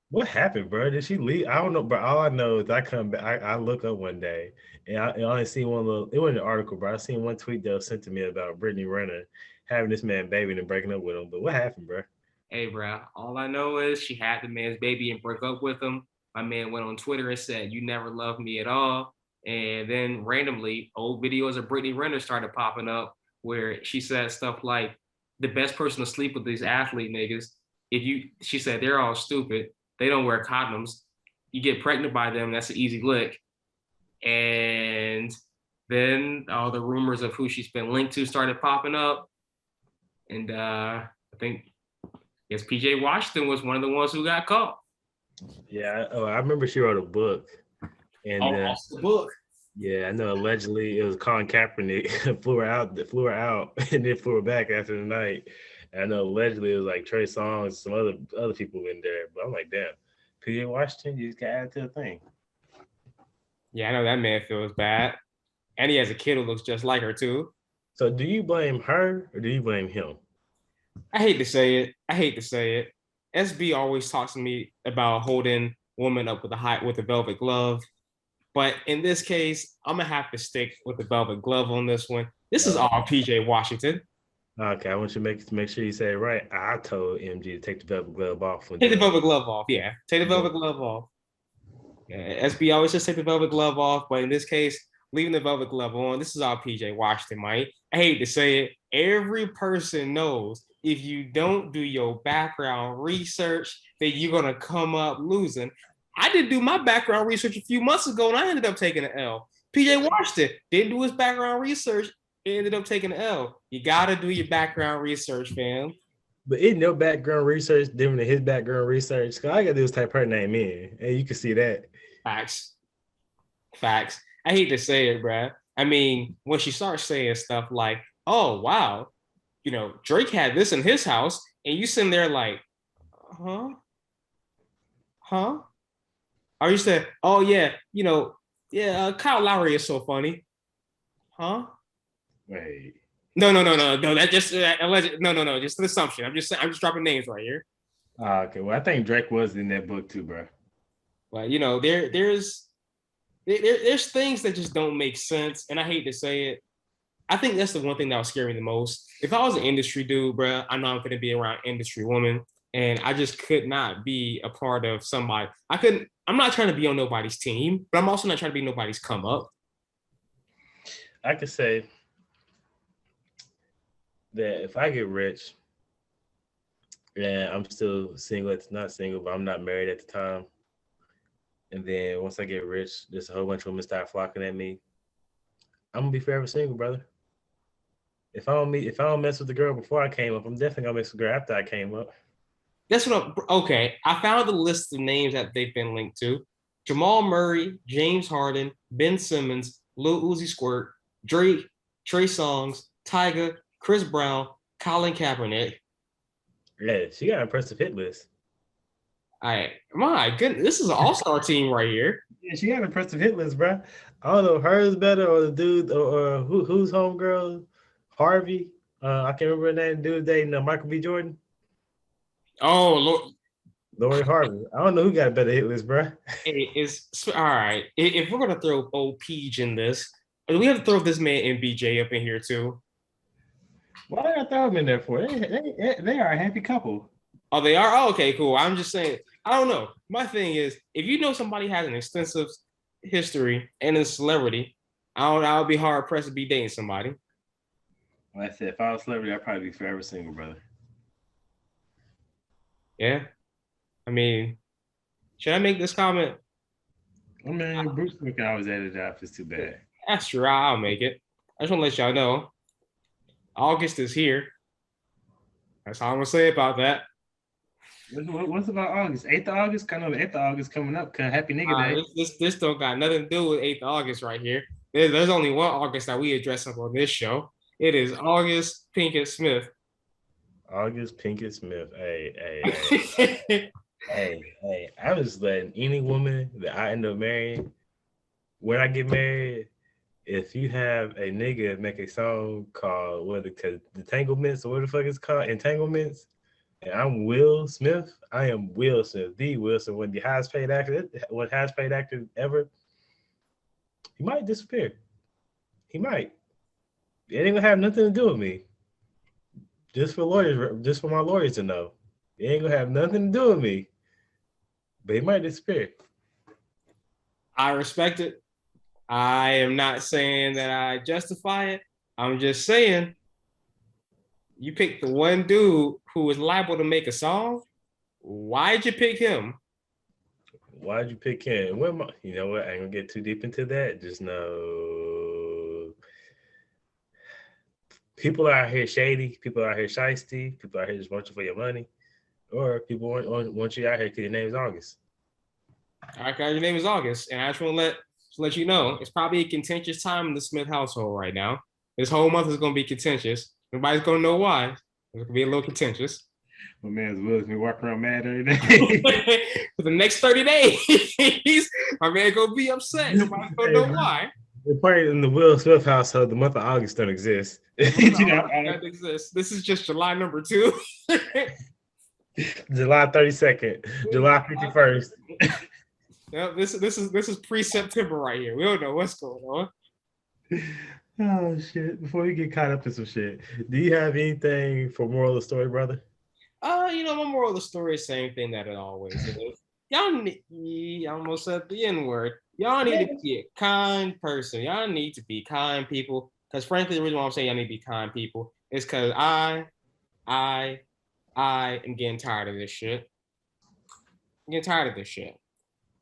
What happened, bro? Did she leave? I don't know, bro. All I know is I come back. I look up one day, and I only seen one little. It wasn't an article, bro. I seen one tweet that was sent to me about Brittany Renner having this man baby and breaking up with him. But what happened, bro? Hey, bro. All I know is she had the man's baby and broke up with him. My man went on Twitter and said, "You never loved me at all." And then randomly, old videos of Brittany Renner started popping up where she said stuff like, "The best person to sleep with these athlete niggas. She said they're all stupid. They don't wear condoms. You get pregnant by them. That's an easy lick." And then all the rumors of who she's been linked to started popping up. And I think, yes, PJ Washington was one of the ones who got caught. Yeah, I remember she wrote a book, and Off the book. yeah, I know allegedly it was Colin Kaepernick flew her out, and then flew her back after the night. And I know allegedly it was like Trey Songz, some other people in there, but I'm like, damn, PJ Washington, you just got added to the thing. Yeah, I know that man feels bad, and he has a kid who looks just like her too. So, do you blame her or do you blame him? I hate to say it. SB always talks to me about holding women up with a velvet glove. But in this case, I'm gonna have to stick with the velvet glove on this one. This is all PJ Washington. Okay, I want you to make sure you say it right. I told MG to take the velvet glove off. Take the velvet glove off. Yeah, take the velvet glove off. Yeah, SB always just take the velvet glove off, but in this case, leaving the velvet glove on. This is all PJ Washington, Mike. I hate to say it. Every person knows if you don't do your background research, that you're gonna come up losing. I didn't do my background research a few months ago, and I ended up taking an L. PJ Washington didn't do his background research, and ended up taking an L. You gotta do your background research, fam. But isn't your background research different than his background research? Cause all I gotta do is type her name in, and you can see that. Facts. I hate to say it, bruh. I mean, when she starts saying stuff like, "Oh wow, Drake had this in his house," and you sitting there like, huh? Or you said, "Oh yeah, Kyle Lowry is so funny," huh? Wait. No. That just alleged. No. Just an assumption. I'm just dropping names right here. Okay. Well, I think Drake was in that book too, bro. But there's things that just don't make sense, and I hate to say it. I think that's the one thing that was scaring me the most. If I was an industry dude, bro, I know I'm going to be around industry women, and I just could not be a part of somebody. I'm not trying to be on nobody's team, but I'm also not trying to be nobody's come up. I could say that if I get rich and I'm still single, it's not single, but I'm not married at the time. And then once I get rich, there's a whole bunch of women start flocking at me. I'm gonna be forever single, brother. If I don't mess with the girl before I came up, I'm definitely gonna mess with the girl after I came up. That's what okay. I found the list of names that they've been linked to: Jamal Murray, James Harden, Ben Simmons, Lil Uzi Squirt, Drake, Trey Songz, Tyga, Chris Brown, Colin Kaepernick. Yeah, she got an impressive hit list. My goodness, this is an all-star team right here. Yeah, she got an impressive hit list, bro. I don't know if hers better or the dude or who's homegirl, Harvey. I can't remember her name. Dude dating Michael B. Jordan. Oh, Lord. Lori Harvey. I don't know who got a better hit list, bro. It's all right. If we're gonna throw old Peach in this, we have to throw this man MBJ up in here too. Why did I throw him in there for? They are a happy couple. Oh, they are? Oh, okay, cool. I'm just saying, I don't know. My thing is, if you know somebody has an extensive history and a celebrity, I would be hard pressed to be dating somebody. Like I said, if I was a celebrity, I'd probably be forever single, brother. Yeah. I mean, should I make this comment? I mean, Bruce can always edit it out if it's too bad. That's true. I'll make it. I just want to let y'all know. August is here. That's all I'm gonna say about that. What's about August? 8th of August? Kind of 8th of August coming up. Happy nigga day. This don't got nothing to do with 8th of August right here. There's only one August that we address up on this show. It is August Pinkett Smith. August Pinkett Smith. Hey. hey. I was letting any woman that I end up marrying, when I get married, if you have a nigga make a song called Entanglements, or what the fuck it's called, Entanglements, and I'm Will Smith, I am Will Smith, the Will Smith, one of the highest paid actor ever, he might disappear. He might. It ain't gonna have nothing to do with me. Just for my lawyers to know. It ain't gonna have nothing to do with me. But he might disappear. I respect it. I am not saying that I justify it. I'm just saying you picked the one dude who was liable to make a song. Why'd you pick him? Why'd you pick him? You know what? I ain't gonna get too deep into that. Just know people out here shady, people out here shiesty, people out here just want you for your money, or people want you out here because your name is August. All right, guys, your name is August, and I just want to let you know it's probably a contentious time in the Smith household right now. This whole month is going to be contentious. Nobody's going to know why. It's going to be a little contentious. My man's Will's been walking around mad every day. For the next 30 days, my man going to be upset. Nobody's going to know why. The part in the Will Smith household, the month of August don't exist. That exists. This is just July number 2. July 32nd, July 51st. Yep, this is pre-September right here. We don't know what's going on. Oh shit! Before we get caught up in some shit, do you have anything for moral of the story, brother? My moral of the story is the same thing that it always is. I almost said the N-word. Y'all need to be a kind person. Y'all need to be kind people. Because frankly, the reason why I'm saying y'all need to be kind people is because I am getting tired of this shit. I'm getting tired of this shit.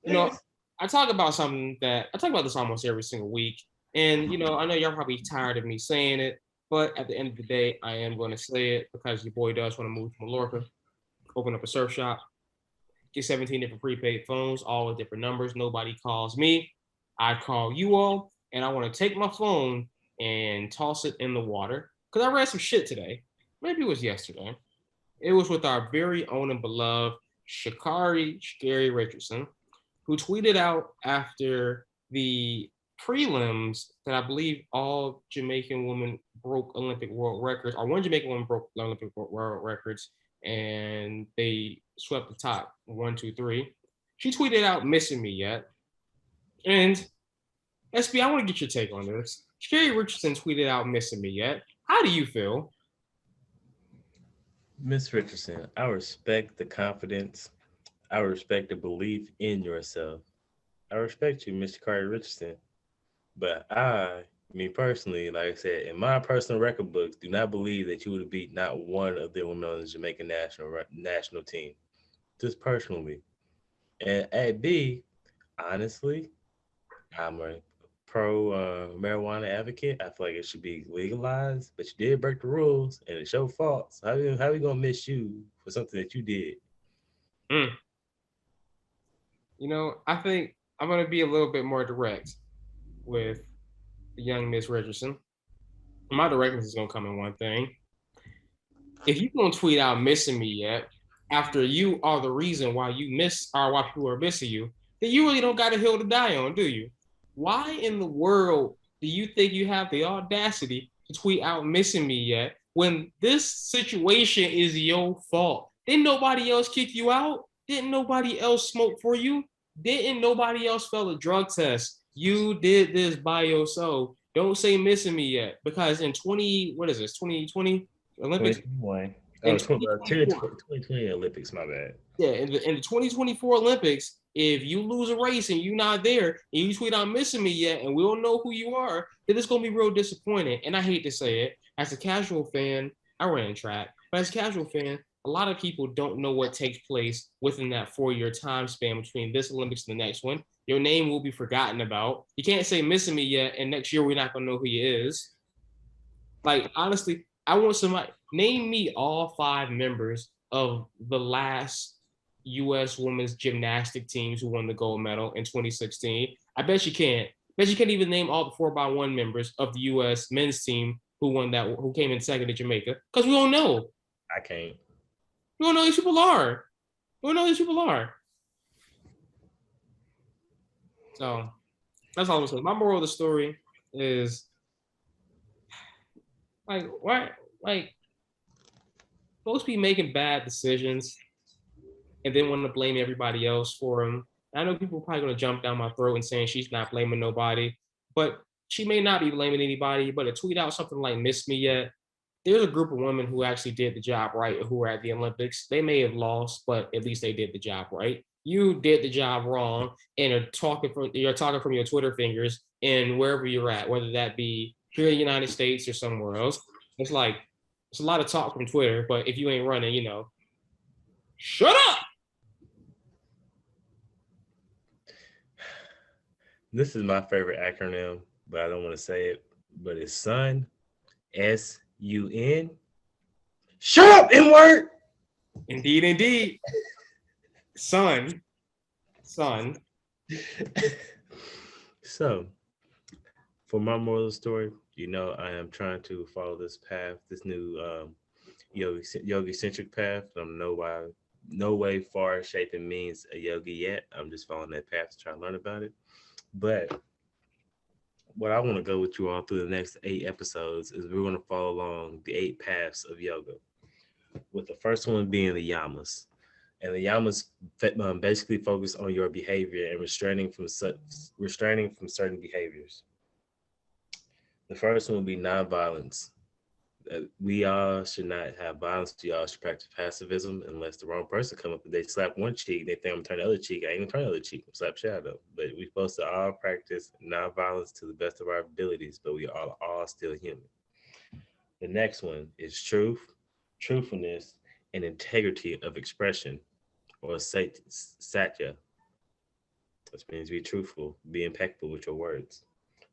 I talk about this almost every single week. And, I know y'all probably tired of me saying it, but at the end of the day, I am going to say it because your boy does want to move to Mallorca, open up a surf shop, get 17 different prepaid phones, all with different numbers. Nobody calls me. I call you all, and I want to take my phone and toss it in the water because I read some shit today. Maybe it was yesterday. It was with our very own and beloved Sha'Carri Scary Richardson, who tweeted out after the prelims that I believe all Jamaican women broke Olympic world records, or one Jamaican woman broke Olympic world records, and they swept the top 1, 2, 3. She tweeted out "missing me yet," and SB, I want to get your take on this. Scary Richardson tweeted out "missing me yet." How do you feel? Miss Richardson, I respect the confidence. I respect the belief in yourself. I respect you, Mr. Carter Richardson. But me personally, like I said, in my personal record books, do not believe that you would have beat not one of the women on the Jamaican national team. Just personally. And at B, honestly, I'm a pro marijuana advocate. I feel like it should be legalized, but you did break the rules and it's your fault. So how we gonna miss you for something that you did? I think I'm gonna be a little bit more direct with the young Miss Richardson. My directness is gonna come in one thing. If you're gonna tweet out "missing me yet" after you are the reason why you miss or why people are missing you, then you really don't got a hill to die on, do you? Why in the world do you think you have the audacity to tweet out "missing me yet" when this situation is your fault? Didn't nobody else kick you out? Didn't nobody else smoke for you? Didn't nobody else fail a drug test? You did this by yourself. Don't say "missing me yet" because in 2020 Olympics? 2021. Oh, 2020 Olympics, my bad. Yeah, in the 2024 Olympics, if you lose a race and you're not there and you tweet out "missing me yet" and we don't know who you are, then it's going to be real disappointing. And I hate to say it, as a casual fan, I ran track, but as a casual fan, a lot of people don't know what takes place within that 4-year time span between this Olympics and the next one. Your name will be forgotten about. You can't say "missing me yet" and next year we're not going to know who he is. Like, honestly, I want somebody, name me all 5 members of the last U.S. women's gymnastic teams who won the gold medal in 2016. I bet you can't. Bet you can't even name all the 4x1 members of the U.S. men's team who came in second at Jamaica, because we don't know. I can't. We don't know who these people are. We don't know who these people are. So that's all I'm saying. My moral of the story is folks be making bad decisions and then want to blame everybody else for them. I know people are probably going to jump down my throat and saying she's not blaming nobody, but she may not be blaming anybody. But to tweet out something like "miss me yet," there's a group of women who actually did the job right, who were at the Olympics. They may have lost, but at least they did the job right. you did the job wrong and you're talking from your Twitter fingers and wherever you're at, whether that be here in the United States or somewhere else. It's like it's a lot of talk from Twitter, but if you ain't running, shut up. This is my favorite acronym, but I don't want to say it. But it's SUN, SUN. Shut up, N-word! Indeed, indeed. Son. So, for my moral of the story, I am trying to follow this path, this new yogi-centric path. I'm no way far shaping means a yogi yet. I'm just following that path to try to learn about it. But what I want to go with you all through the next 8 episodes is we're going to follow along the 8 paths of yoga, with the first one being the yamas. And the yamas basically focus on your behavior and restraining from certain behaviors. The first one will be nonviolence. We all should not have violence. We all should practice pacifism unless the wrong person come up and they slap one cheek, they think I'm gonna turn the other cheek. I ain't gonna turn the other cheek. I'm slap shadow. But we're supposed to all practice nonviolence to the best of our abilities, but we are all still human. The next one is truthfulness, and integrity of expression, or satya. Which means be truthful, be impeccable with your words.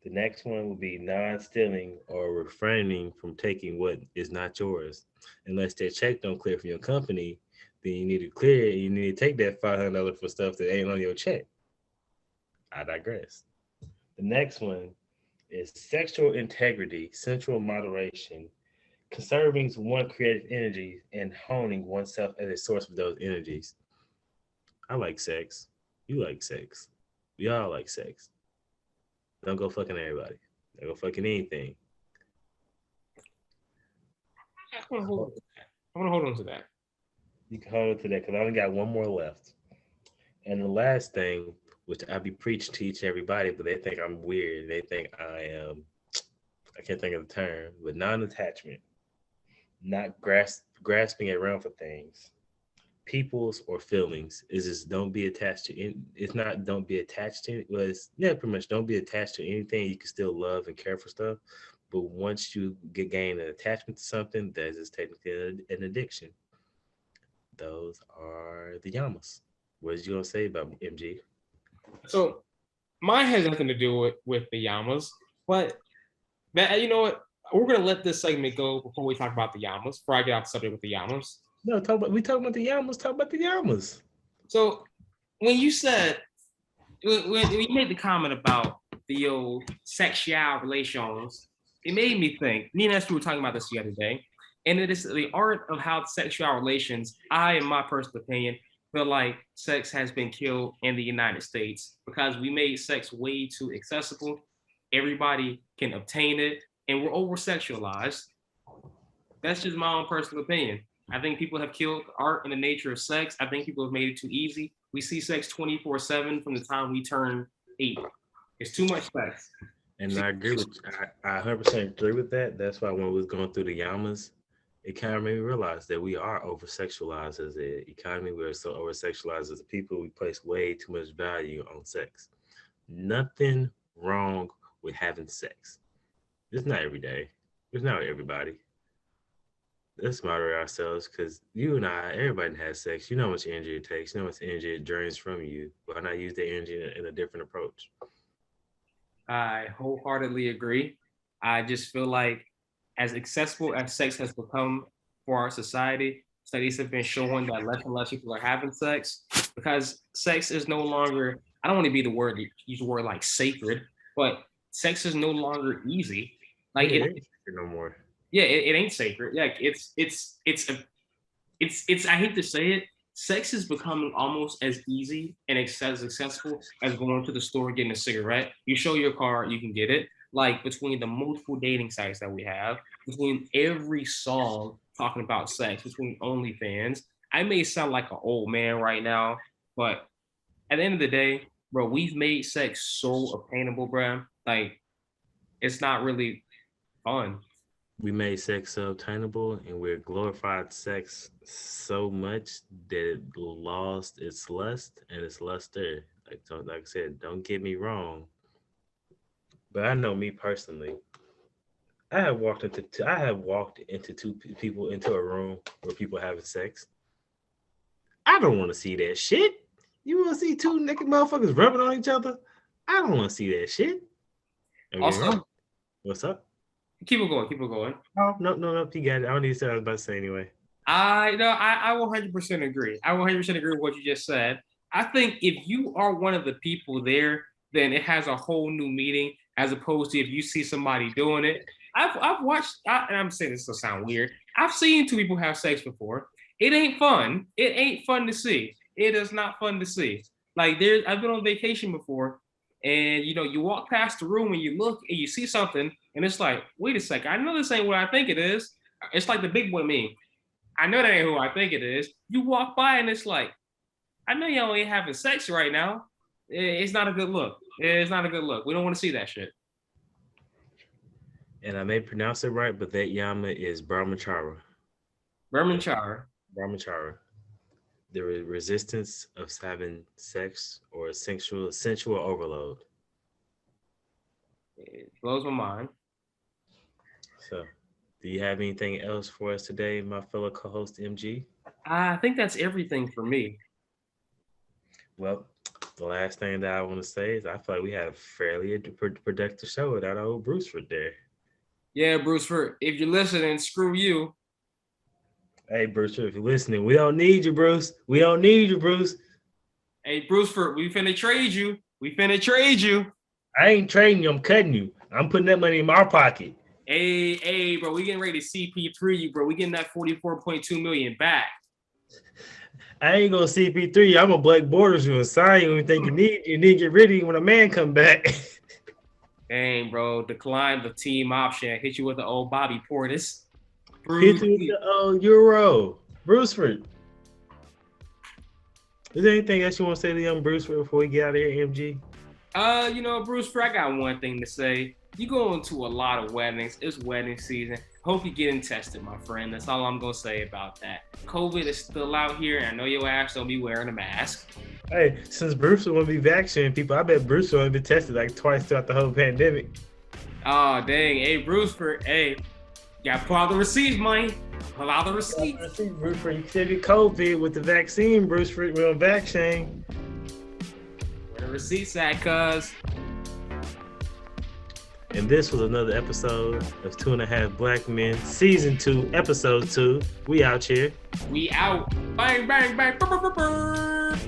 The next one will be non-stealing or refraining from taking what is not yours. Unless that check don't clear from your company, then you need to clear it. You need to take that $500 for stuff that ain't on your check. I digress. The next one is sexual integrity, sensual moderation, conserving one's creative energy, and honing oneself as a source of those energies. I like sex. You like sex. We all like sex. Don't go fucking everybody. Don't go fucking anything. I want to hold on to that. You can hold on to that because I only got one more left. And the last thing, which I be preaching to each everybody, but they think I'm weird. They think I can't think of the term, but non-attachment. Not grasping around for things, people's or feelings. Is just don't be attached to it's not don't be attached to it. Well, it's pretty much don't be attached to anything. You can still love and care for stuff, but once you gain an attachment to something, that is technically an addiction. Those are the yamas. What is you gonna say about MG? So mine has nothing to do with the yamas, but that you know what? We're gonna let this segment go before we talk about the yamas. Before I get off the subject with the yamas. No, talk about the yamas. Talk about the yamas. So when you said when you made the comment about the old sexual relations, it made me think. Me and Esther were talking about this the other day, and it is the art of how sexual relations. I, in my personal opinion, feel like sex has been killed in the United States because we made sex way too accessible. Everybody can obtain it, and we're over sexualized. That's just my own personal opinion. I think people have killed art and the nature of sex. I think people have made it too easy. We see sex 24/7 from the time we turn 8. It's too much sex. And I agree with I 100% agree with that. That's why when we was going through the yamas, it kind of made me realize that we are over sexualized as an economy. We're so over sexualized as a people. We place way too much value on sex. Nothing wrong with having sex. It's not every day. It's not everybody. Let's moderate ourselves because you and I, everybody has sex. You know how much energy it takes. You know how much energy it drains from you. Why not use that energy in a different approach? I wholeheartedly agree. I just feel like as accessible as sex has become for our society, studies have been showing that less and less people are having sex because sex is no longer, I don't want to be use the word like sacred, but sex is no longer easy. Like Yeah, it, it ain't no more. yeah, it ain't sacred. Yeah, it's I hate to say it, sex is becoming almost as easy and as accessible as going to the store and getting a cigarette. You show your card, you can get it. Like between the multiple dating sites that we have, between every song talking about sex, between OnlyFans. I may sound like an old man right now, but at the end of the day, bro, we've made sex so obtainable, bro. Like it's not really fun. We made sex so obtainable, and we glorified sex so much that it lost its lust and its luster. Like I said, don't get me wrong, but I know me personally. I have walked into people into a room where people having sex. I don't want to see that shit. You want to see two naked motherfuckers rubbing on each other? I don't want to see that shit. Also, What's up? keep it going. Keep it going. Oh, no. You got it. I don't need to say what I was about to say anyway. I will 100% agree. I will 100% agree with what you just said. I think if you are one of the people there, then it has a whole new meaning as opposed to if you see somebody doing it. I've watched, and I'm saying this will sound weird. I've seen two people have sex before. It ain't fun. It ain't fun to see. It is not fun to see. Like I've been on vacation before, and you walk past the room and you look and you see something, and it's like, wait a second, I know this ain't what I think it is. It's like the big boy meme. I know that ain't who I think it is. You walk by and it's like, I know y'all ain't having sex right now. It's not a good look. It's not a good look. We don't want to see that shit. And I may pronounce it right, but that Yama is Brahmachara. Brahmachara. Brahmachara. The resistance of having sex or sensual overload. It blows my mind. So, do you have anything else for us today, my fellow co-host MG? I think that's everything for me. Well, the last thing that I want to say is I feel like we had a fairly productive show without old Bruceford there. Yeah, Bruceford, if you're listening, screw you. Hey, Bruceford, if you're listening, we don't need you, Bruce. We don't need you, Bruce. Hey, Bruceford, we finna trade you. We finna trade you. I ain't trading you. I'm cutting you. I'm putting that money in my pocket. Hey, bro, we getting ready to CP3 you, bro. We getting that 44.2 million back. I ain't gonna CP3 you. I'm gonna black borders you and sign you anything you need. You need to get rid of you when a man come back. Dang, bro, decline the team option. Hit you with the old Bobby Portis. Hit you with the old Euro. Bruceford. Is there anything else you want to say to young Bruceford before we get out of here, MG? Bruceford, I got one thing to say. You going to a lot of weddings. It's wedding season. Hope you're getting tested, my friend. That's all I'm gonna say about that. COVID is still out here, and I know your ass don't be wearing a mask. Hey, since Bruce will be vaccinating people, I bet Bruce will be tested like twice throughout the whole pandemic. Oh, dang. Hey, Bruceford, hey, you gotta pull out the receipts, money. Pull out the receipts. Bruceford, you said you COVID with the vaccine, Bruceford. We're on vaccine. Where the receipts at, cuz? And this was another episode of 2.5 Black Men, Season 2, Episode 2. We out here. We out. Bang, bang, bang. Brr, brr, brr, brr.